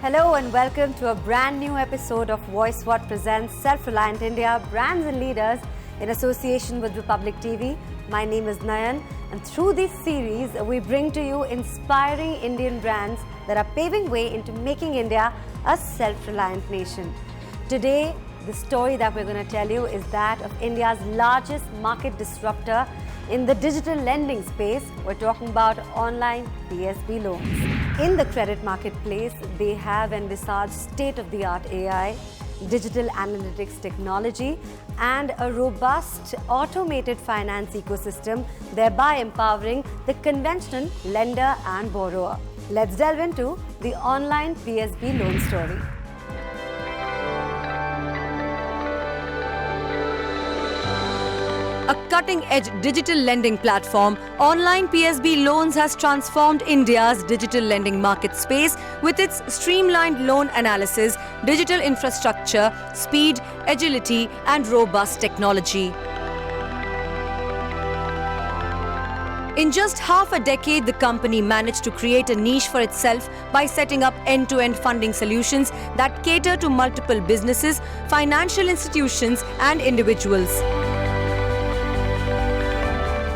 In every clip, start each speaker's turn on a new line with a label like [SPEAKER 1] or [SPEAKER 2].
[SPEAKER 1] Hello and welcome to a brand new episode of Voice What presents Self-Reliant India Brands and Leaders in association with Republic TV. My name is Nayan, and through this series we bring to you inspiring Indian brands that are paving way into making India a self-reliant nation. Today, the story that we're going to tell you is that of India's largest market disruptor in the digital lending space. We're talking about Online PSB Loans. In the credit marketplace, they have envisaged state-of-the-art AI, digital analytics technology, and a robust automated finance ecosystem, thereby empowering the conventional lender and borrower. Let's delve into the Online PSB loan story. A cutting-edge digital lending platform, Online PSB Loans has transformed India's digital lending market space with its streamlined loan analysis, digital infrastructure, speed, agility, and robust technology. In just half a decade, the company managed to create a niche for itself by setting up end-to-end funding solutions that cater to multiple businesses, financial institutions, and individuals.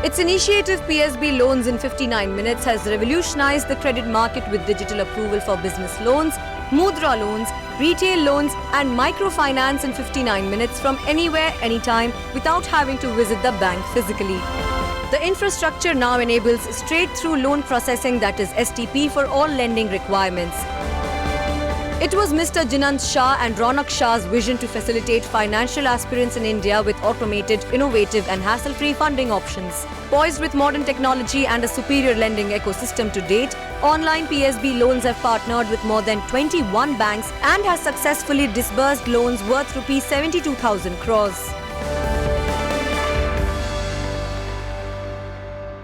[SPEAKER 1] Its initiative PSB Loans in 59 minutes has revolutionized the credit market with digital approval for business loans, Mudra loans, retail loans and microfinance in 59 minutes from anywhere, anytime without having to visit the bank physically. The infrastructure now enables straight-through loan processing, that is STP, for all lending requirements. It was Mr. Jinand Shah and Reliant Shah's vision to facilitate financial aspirants in India with automated, innovative and hassle-free funding options. Poised with modern technology and a superior lending ecosystem to date, Online PSB Loans have partnered with more than 21 banks and has successfully disbursed loans worth Rs 72,000 crores.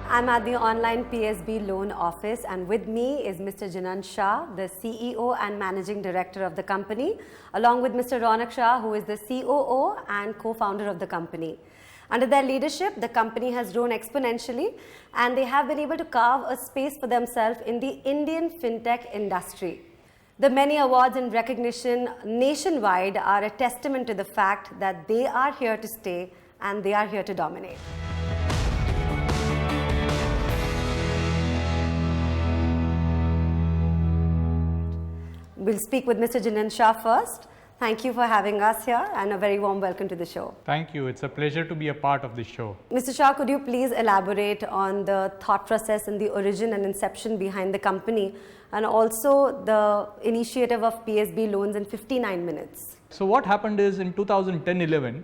[SPEAKER 1] I'm at the Online PSB Loan office, and with me is Mr. Jinand Shah, the CEO and Managing Director of the company, along with Mr. Reliant Shah, who is the COO and co-founder of the company. Under their leadership, the company has grown exponentially, and they have been able to carve a space for themselves in the Indian Fintech industry. The many awards and recognition nationwide are a testament to the fact that they are here to stay and they are here to dominate. We'll speak with Mr. Jinand Shah first. Thank you for having us here and a very warm welcome to the show.
[SPEAKER 2] Thank you. It's a pleasure to be a part of the show.
[SPEAKER 1] Mr. Shah, could you please elaborate on the thought process and the origin and inception behind the company, and also the initiative of PSB Loans in 59 minutes?
[SPEAKER 2] So what happened is in 2010-11,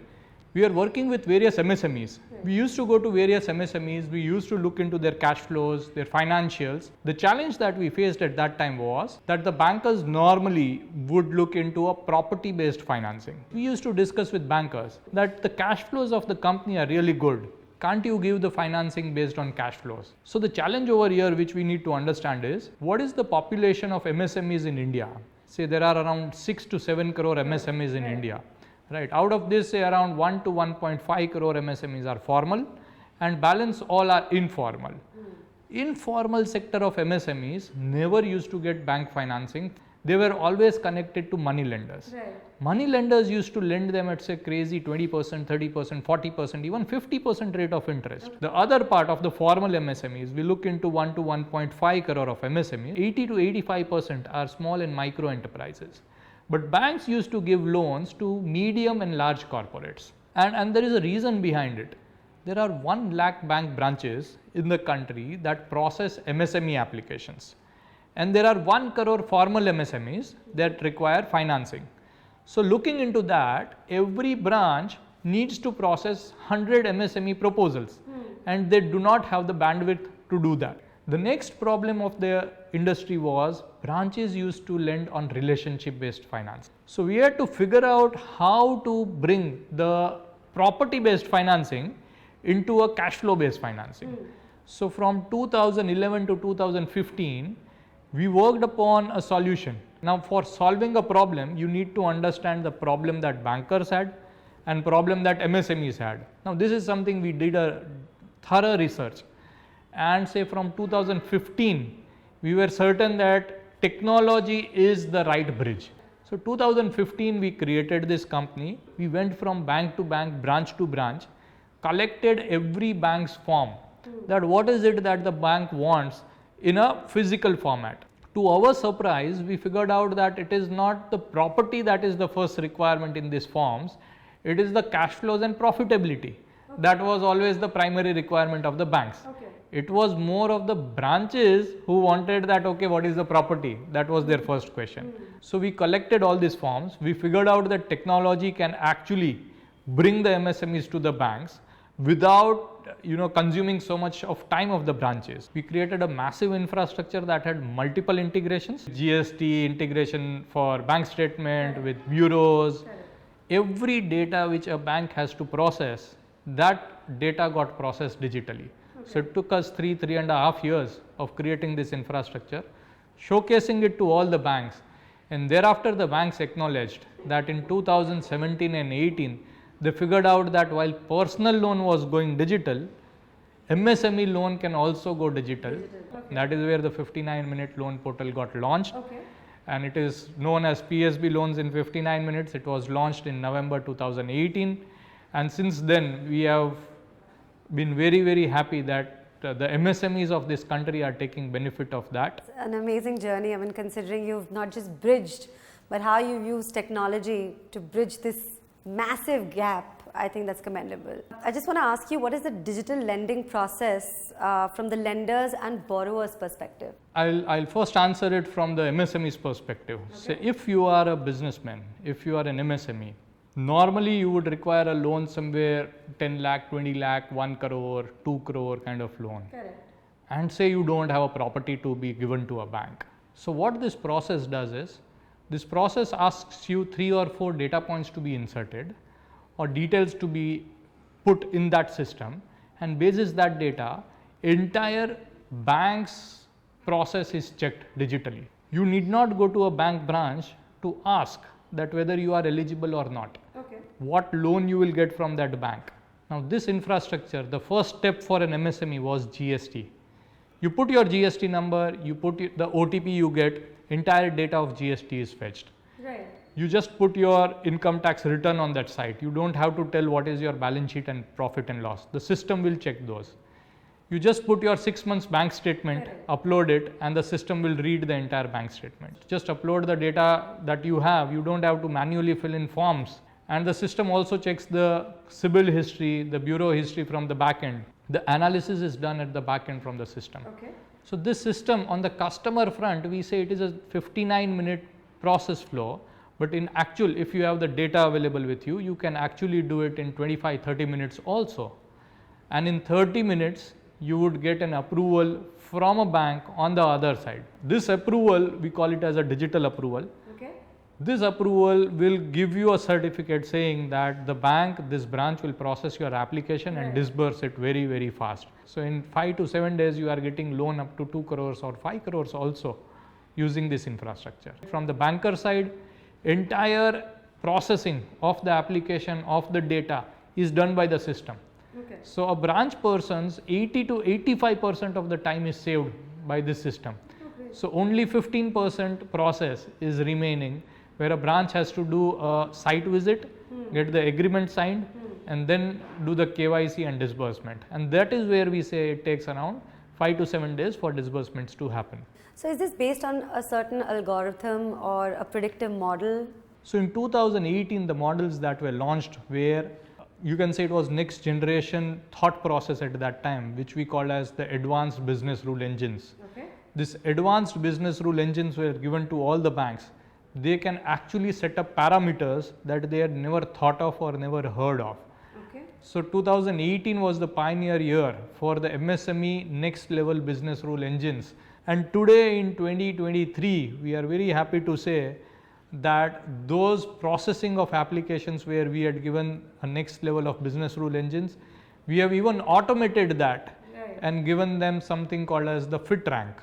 [SPEAKER 2] we are working with various MSMEs. We used to go to various MSMEs, we used to look into their cash flows, their financials. The challenge that we faced at that time was that the bankers normally would look into a property-based financing. We used to discuss with bankers that the cash flows of the company are really good. Can't you give the financing based on cash flows? So the challenge over here which we need to understand is, what is the population of MSMEs in India? Say there are around 6 to 7 crore MSMEs in India. Right. Out of this, say around 1 to 1.5 crore MSMEs are formal and balance all are informal. Informal sector of MSMEs never used to get bank financing. They were always connected to money lenders.
[SPEAKER 1] Right.
[SPEAKER 2] Money lenders used to lend them at say crazy 20%, 30%, 40%, even 50% rate of interest. The other part of the formal MSMEs, we look into 1 to 1.5 crore of MSMEs, 80 to 85% are small and micro enterprises. But banks used to give loans to medium and large corporates. And there is a reason behind it. There are 1 lakh bank branches in the country that process MSME applications. And there are 1 crore formal MSMEs that require financing. So looking into that, every branch needs to process 100 MSME proposals. And they do not have the bandwidth to do that. The next problem of the industry was branches used to lend on relationship-based finance. So we had to figure out how to bring the property-based financing into a cash flow-based financing. So from 2011 to 2015, we worked upon a solution. Now for solving a problem, you need to understand the problem that bankers had and problem that MSMEs had. Now this is something we did a thorough research. And say from 2015, we were certain that technology is the right bridge. So 2015 we created this company. We went from bank to bank, branch to branch, collected every bank's form, that what is it that the bank wants in a physical format. To our surprise, we figured out that it is not the property that is the first requirement in these forms, it is the cash flows and profitability. That was always the primary requirement of the banks. It was more of the branches who wanted that, okay, what is the property? That was their first question. So we collected all these forms. We figured out that technology can actually bring the MSMEs to the banks without consuming so much of time of the branches. We created a massive infrastructure that had multiple integrations, GST integration for bank statement with bureaus. Every data which a bank has to process, that data got processed digitally. So it took us 3.5 years of creating this infrastructure, showcasing it to all the banks, and thereafter the banks acknowledged that in 2017 and 18 they figured out that while personal loan was going digital, MSME loan can also go digital. That is where the 59-minute loan portal got launched. And it is known as PSB Loans in 59 minutes. It was launched in November 2018. And since then, we have been very, very happy that the MSMEs of this country are taking benefit of that.
[SPEAKER 1] It's an amazing journey. I mean, considering you've not just bridged, but how you've used technology to bridge this massive gap, I think that's commendable. I just want to ask you, what is the digital lending process from the lenders and borrowers perspective?
[SPEAKER 2] I'll first answer it from the MSME's perspective. So if you are a businessman, if you are an MSME, normally you would require a loan somewhere 10 lakh, 20 lakh, 1 crore, 2 crore kind of loan.
[SPEAKER 1] Correct.
[SPEAKER 2] And say you don't have a property to be given to a bank. So what this process does is, this process asks you 3 or 4 data points to be inserted or details to be put in that system, and basis that data, entire bank's process is checked digitally. You need not go to a bank branch to ask that whether you are eligible or not, what loan you will get from that bank. Now this infrastructure, the first step for an MSME was GST. You put your GST number, you put the OTP you get, entire data of GST is fetched.
[SPEAKER 1] Right.
[SPEAKER 2] You just put your income tax return on that site. You don't have to tell what is your balance sheet and profit and loss. The system will check those. You just put your 6 months bank statement, upload it, and the system will read the entire bank statement. Just upload the data that you have. You don't have to manually fill in forms. And the system also checks the CIBIL history, the bureau history from the back end. The analysis is done at the back end from the system. So this system on the customer front, we say it is a 59-minute process flow, but in actual, if you have the data available with you, you can actually do it in 25-30 minutes also. And in 30 minutes, you would get an approval from a bank on the other side. This approval, we call it as a digital approval. This approval will give you a certificate saying that the bank, this branch will process your application and disburse it very, very fast. So in 5 to 7 days, you are getting loan up to 2 crores or 5 crores also using this infrastructure. From the banker side, entire processing of the application of the data is done by the system. So a branch person's 80 to 85% of the time is saved by this system. So only 15% process is remaining, where a branch has to do a site visit, get the agreement signed, and then do the KYC and disbursement. And that is where we say it takes around 5 to 7 days for disbursements to happen.
[SPEAKER 1] So is this based on a certain algorithm or a predictive model?
[SPEAKER 2] So in 2018, the models that were launched were, you can say it was next generation thought process at that time, which we call as the advanced business rule engines. These advanced business rule engines were given to all the banks. They can actually set up parameters that they had never thought of or never heard of. So 2018 was the pioneer year for the MSME next level business rule engines. And today in 2023, we are very happy to say that those processing of applications where we had given a next level of business rule engines, we have even automated that and given them something called as the fit rank.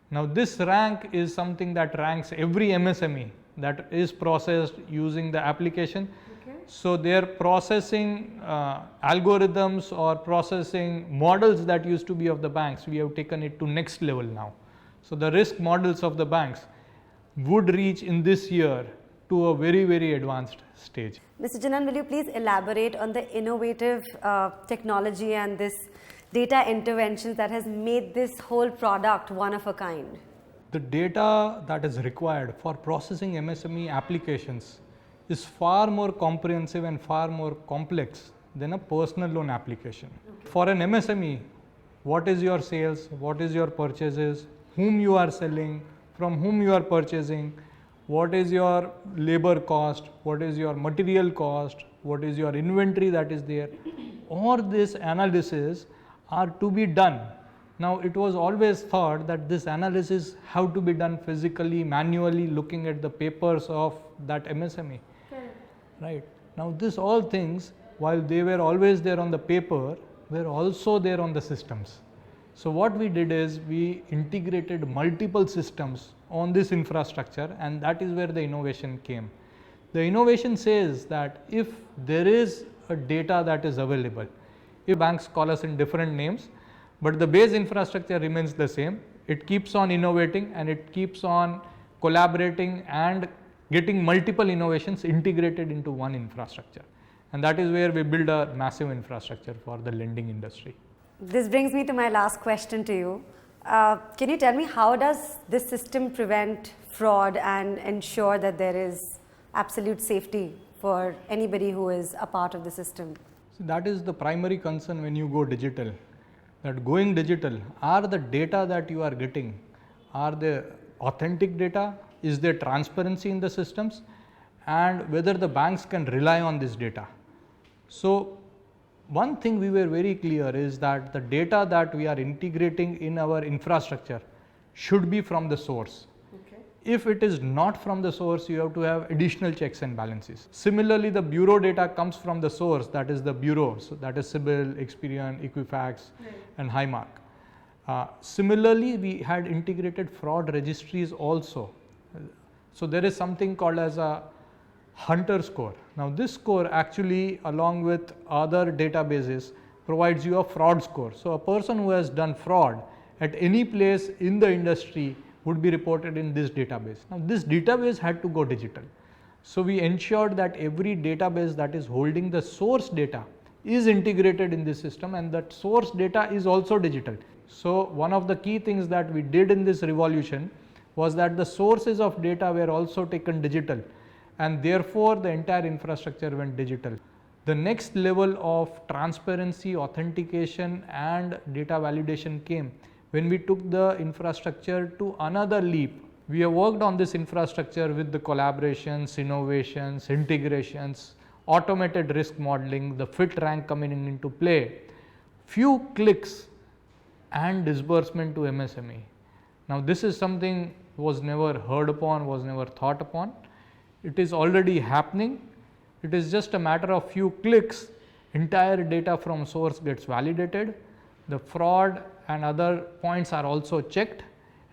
[SPEAKER 2] Now this rank is something that ranks every MSME that is processed using the application. So their processing algorithms or processing models that used to be of the banks, we have taken it to next level now. So the risk models of the banks would reach in this year to a very, very advanced stage.
[SPEAKER 1] Mr. Jinand, will you please elaborate on the innovative technology and this data interventions that has made this whole product one of a kind?
[SPEAKER 2] The data that is required for processing MSME applications is far more comprehensive and far more complex than a personal loan application. Okay. For an MSME, what is your sales, what is your purchases, whom you are selling, from whom you are purchasing, what is your labor cost, what is your material cost, what is your inventory that is there. All this analysis are to be done. Now, it was always thought that this analysis have to be done physically, manually, looking at the papers of that MSME. Right. Now, this all things, while they were always there on the paper, were also there on the systems. So, what we did is we integrated multiple systems on this infrastructure, and that is where the innovation came. The innovation says that if there is a data that is available, if banks call us in different names, but the base infrastructure remains the same, it keeps on innovating and it keeps on collaborating and getting multiple innovations integrated into one infrastructure. And that is where we build a massive infrastructure for the lending industry.
[SPEAKER 1] This brings me to my last question to you. Can you tell me, how does this system prevent fraud and ensure that there is absolute safety for anybody who is a part of the system?
[SPEAKER 2] So that is the primary concern when you go digital. That going digital, are the data that you are getting, are they authentic data? Is there transparency in the systems? And whether the banks can rely on this data. So one thing we were very clear is that the data that we are integrating in our infrastructure should be from the source. Okay. If it is not from the source, you have to have additional checks and balances. Similarly, the bureau data comes from the source, that is the bureau, so that is CIBIL, Experian, Equifax, right, and Highmark. Similarly, we had integrated fraud registries also. So there is something called as a Hunter score. Now this score actually, along with other databases, provides you a fraud score. So a person who has done fraud at any place in the industry would be reported in this database. Now this database had to go digital. So we ensured that every database that is holding the source data is integrated in this system, and that source data is also digital. So one of the key things that we did in this revolution was that the sources of data were also taken digital, and therefore the entire infrastructure went digital. The next level of transparency, authentication and data validation came when we took the infrastructure to another leap. We have worked on this infrastructure with the collaborations, innovations, integrations, automated risk modeling, the fit rank coming into play, few clicks and disbursement to MSME. Now this is something was never heard upon, was never thought upon. It is already happening. It is just a matter of few clicks. Entire data from source gets validated. The fraud and other points are also checked,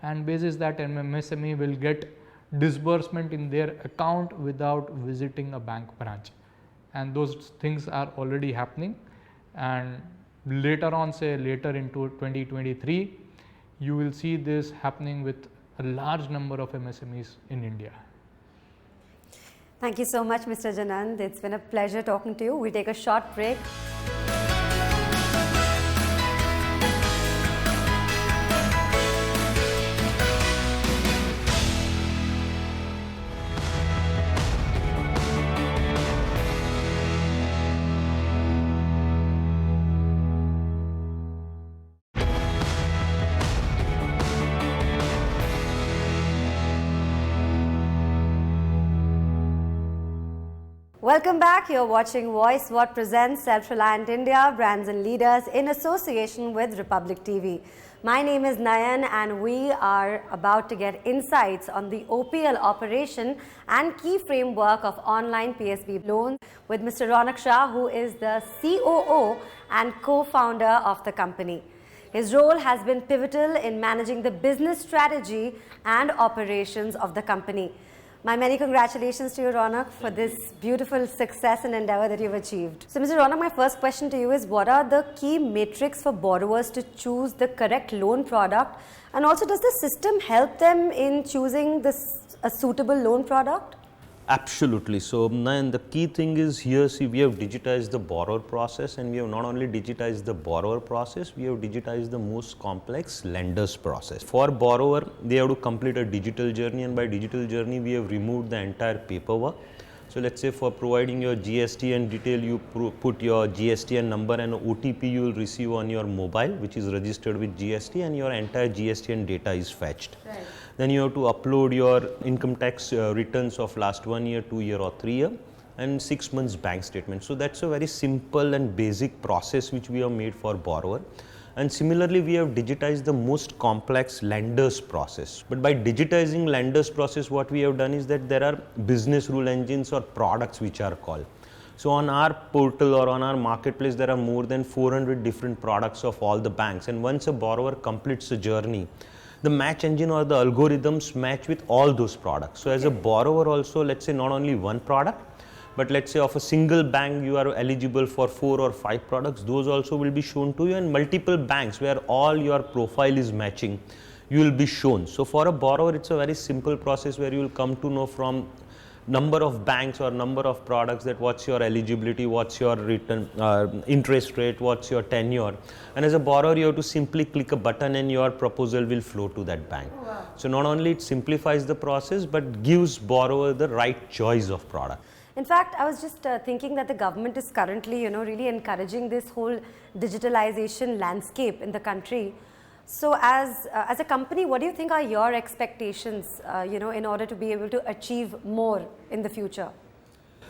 [SPEAKER 2] and basis that MSME will get disbursement in their account without visiting a bank branch. And those things are already happening, and later on, say later into 2023, you will see this happening with a large number of MSMEs in India.
[SPEAKER 1] Thank you so much, Mr. Jinand. It's been a pleasure talking to you. We take a short break. Welcome back. You're watching Voice What presents Self-Reliant India Brands and Leaders in association with Republic TV. My name is Nayan, and we are about to get insights on the OPL operation and key framework of Online PSB Loans with Mr. Jinand Shah, who is the COO and co-founder of the company. His role has been pivotal in managing the business strategy and operations of the company. My many congratulations to you, Ronak, for this beautiful success and endeavor that you've achieved. So, Mr. Ronak, my first question to you is, what are the key metrics for borrowers to choose the correct loan product? And also, does the system help them in choosing this a suitable loan product?
[SPEAKER 3] Absolutely. So, Nayan, the key thing is here, see, we have digitized the borrower process, and we have not only digitized the borrower process, we have digitized the most complex lenders process. For borrower, they have to complete a digital journey, and by digital journey, we have removed the entire paperwork. So, let's say for providing your GSTN detail, you put your GSTN number and OTP you will receive on your mobile, which is registered with GST, and your entire GSTN data is fetched.
[SPEAKER 1] Right.
[SPEAKER 3] Then you have to upload your income tax returns of last 1 year, 2 year or 3 year, and 6 months bank statement. So that's a very simple and basic process which we have made for borrower. And similarly, we have digitized the most complex lenders process. But by digitizing lenders process, what we have done is that there are business rule engines or products which are called. So on our portal or on our marketplace, there are more than 400 different products of all the banks. And once a borrower completes a journey, the match engine or the algorithms match with all those products. So as a borrower also, let's say not only one product, but let's say of a single bank you are eligible for 4 or 5 products, those also will be shown to you, and multiple banks where all your profile is matching, you will be shown. So for a borrower, it's a very simple process where you will come to know from number of banks or number of products that what's your eligibility, what's your return interest rate, what's your tenure, and as a borrower you have to simply click a button and your proposal will flow to that bank.
[SPEAKER 1] Oh, wow.
[SPEAKER 3] So not only it simplifies the process but gives borrower the right choice of product.
[SPEAKER 1] In fact, I was just thinking that the government is currently, really encouraging this whole digitalization landscape in the country. So as a company, what do you think are your expectations, in order to be able to achieve more in the future?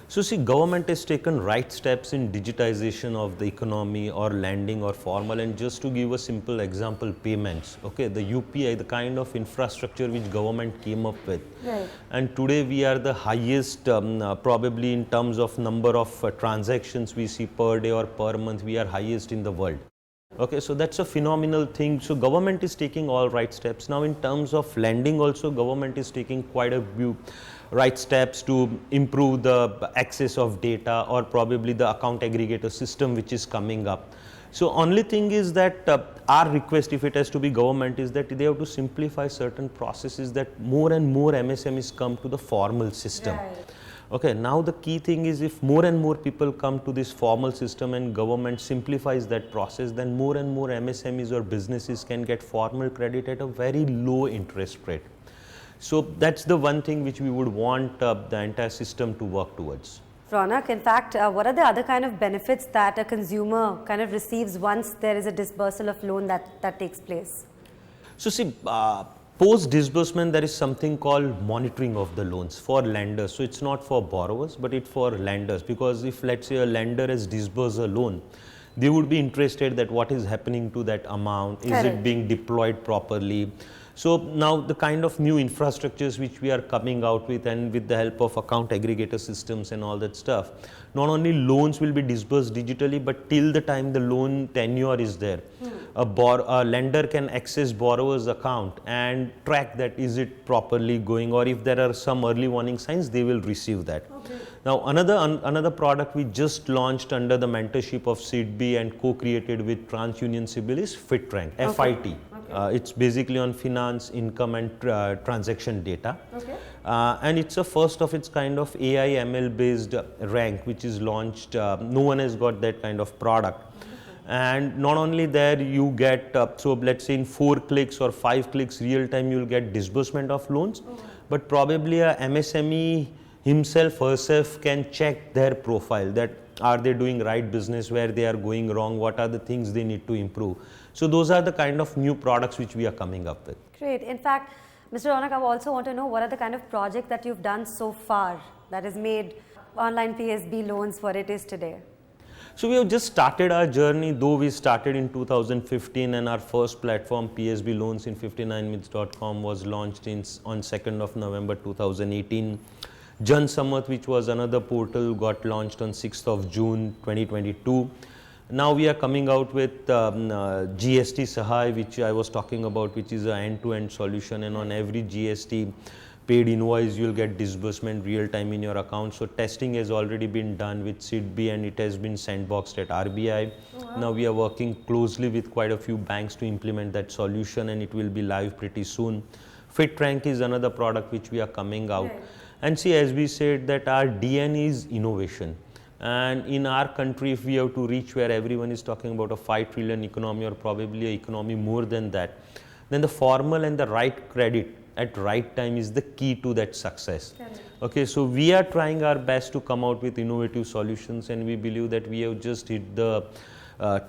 [SPEAKER 3] So see, government has taken right steps in digitization of the economy or lending or formal, and just to give a simple example, payments, okay, the UPI, the kind of infrastructure which government came up with.
[SPEAKER 1] Right.
[SPEAKER 3] And today we are the highest, probably in terms of number of transactions we see per day or per month, we are highest in the world. Okay, so that's a phenomenal thing. So government is taking all right steps. Now in terms of lending also, government is taking quite a few right steps to improve the access of data, or probably the account aggregator system which is coming up. So only thing is that our request, if it has to be government, is that they have to simplify certain processes, that more and more MSMEs come to the formal system.
[SPEAKER 1] Right.
[SPEAKER 3] Okay, now the key thing is, if more and more people come to this formal system and government simplifies that process, then more and more MSMEs or businesses can get formal credit at a very low interest rate. So that's the one thing which we would want the entire system to work towards.
[SPEAKER 1] Ronak, in fact, what are the other kind of benefits that a consumer kind of receives once there is a disbursal of loan that takes place?
[SPEAKER 3] So see, post disbursement, there is something called monitoring of the loans for lenders. So it's not for borrowers, but it's for lenders, because if let's say a lender has disbursed a loan, they would be interested that what is happening to that amount, is
[SPEAKER 1] Correct.
[SPEAKER 3] it being deployed properly. So now the kind of new infrastructures which we are coming out with, and with the help of account aggregator systems and all that stuff, not only loans will be disbursed digitally, but till the time the loan tenure is there, a lender can access borrower's account and track that is it properly going, or if there are some early warning signs, they will receive that.
[SPEAKER 1] Okay.
[SPEAKER 3] Now another product we just launched under the mentorship of SIDBI and co-created with TransUnion CIBIL is FitRank,
[SPEAKER 1] Okay.
[SPEAKER 3] FIT. It's basically on finance, income and transaction data.
[SPEAKER 1] Okay.
[SPEAKER 3] And it's a first of its kind of AI ML based rank which is launched. No one has got that kind of product. And not only there, you get, so let's say in 4 clicks or 5 clicks real time, you'll get disbursement of loans, but probably a MSME himself, herself can check their profile, that are they doing right business, where they are going wrong, what are the things they need to improve. So those are the kind of new products which we are coming up with.
[SPEAKER 1] Great. In fact, Mr. Ronak, I also want to know what are the kind of projects that you've done so far that has made Online PSB Loans what it is today?
[SPEAKER 3] So we have just started our journey, though we started in 2015, and our first platform PSB Loans in 59minutes.com was launched on 2nd of November 2018. Jan Samat, which was another portal, got launched on 6th of June 2022. Now we are coming out with GST Sahay, which I was talking about, which is an end-to-end solution, and on every GST paid invoice you will get disbursement real time in your account. So testing has already been done with SIDBI and it has been sandboxed at RBI. Wow. Now we are working closely with quite a few banks to implement that solution, and it will be live pretty soon. FitRank is another product which we are coming out.
[SPEAKER 1] Right.
[SPEAKER 3] And see, as we said, that our DNA is innovation. And in our country, if we have to reach where everyone is talking about a 5 trillion economy or probably an economy more than that, then the formal and the right credit at right time is the key to that success.
[SPEAKER 1] Correct.
[SPEAKER 3] Okay, so we are trying our best to come out with innovative solutions, and we believe that we have just hit the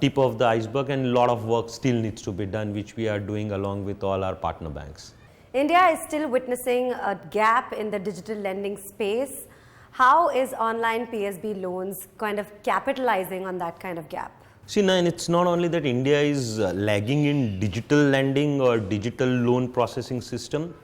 [SPEAKER 3] tip of the iceberg, and a lot of work still needs to be done, which we are doing along with all our partner banks.
[SPEAKER 1] India is still witnessing a gap in the digital lending space. How is online PSB loans kind of capitalizing on that kind of gap?
[SPEAKER 3] See, Nayan, it's not only that India is lagging in digital lending or digital loan processing system.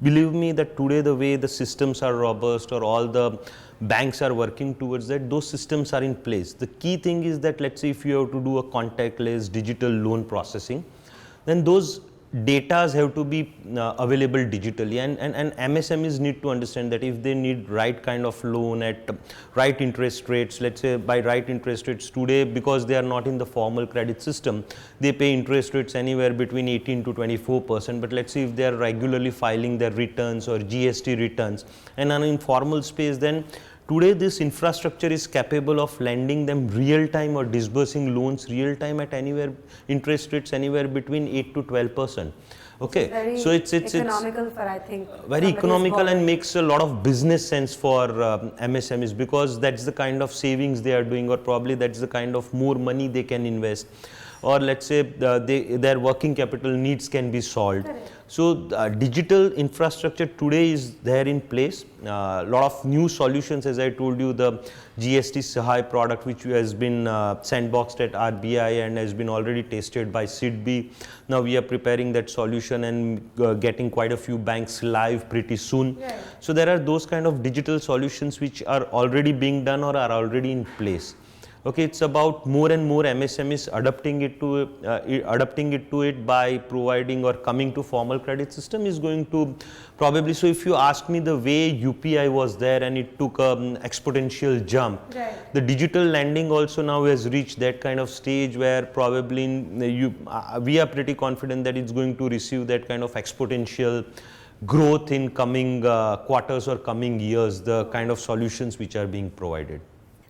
[SPEAKER 3] Believe me that today the way the systems are robust or all the banks are working towards that, those systems are in place. The key thing is that, let's say if you have to do a contactless digital loan processing, then those datas have to be available digitally, and MSMEs need to understand that if they need right kind of loan at right interest rates, let's say by right interest rates today, because they are not in the formal credit system, they pay interest rates anywhere between 18 to 24%. But let's say if they are regularly filing their returns or GST returns and an informal space, then today this infrastructure is capable of lending them real time or disbursing loans real time at anywhere interest rates anywhere between 8 to 12%. Okay, so it's
[SPEAKER 1] economical for, I think,
[SPEAKER 3] very economical and makes a lot of business sense for MSMEs, because that's the kind of savings they are doing, or probably that's the kind of more money they can invest, or let's say their working capital needs can be solved.
[SPEAKER 1] Correct.
[SPEAKER 3] So digital infrastructure today is there in place. A lot of new solutions, as I told you, the GST Sahay product, which has been sandboxed at RBI and has been already tested by SIDBI. Now we are preparing that solution and getting quite a few banks live pretty soon.
[SPEAKER 1] Right.
[SPEAKER 3] So there are those kind of digital solutions which are already being done or are already in place. Okay, it's about more and more MSMEs adapting it to it by providing or coming to formal credit system is going to probably. So if you ask me, the way UPI was there and it took an exponential jump,
[SPEAKER 1] right,
[SPEAKER 3] the digital lending also now has reached that kind of stage where probably we are pretty confident that it's going to receive that kind of exponential growth in coming quarters or coming years, the kind of solutions which are being provided.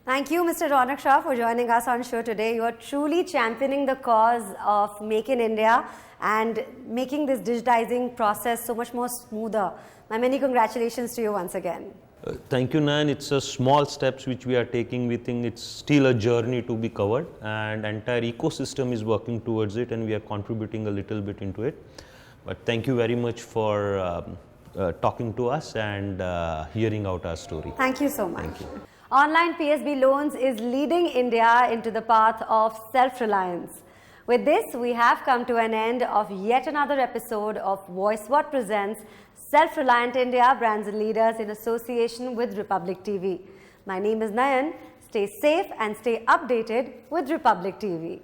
[SPEAKER 1] Thank you, Mr. Jinand Shah, for joining us on show today. You are truly championing the cause of Make in India and making this digitizing process so much more smoother. My many congratulations to you once again.
[SPEAKER 3] Thank you, Nan. It's a small steps which we are taking. We think it's still a journey to be covered, and entire ecosystem is working towards it, and we are contributing a little bit into it. But thank you very much for talking to us and hearing out our story.
[SPEAKER 1] Thank you so much.
[SPEAKER 3] Thank you.
[SPEAKER 1] Online PSB Loans is leading India into the path of self-reliance. With this, we have come to an end of yet another episode of Voice What presents Self-Reliant India Brands Leaders in association with Republic TV. My name is Nayan. Stay safe and stay updated with Republic TV.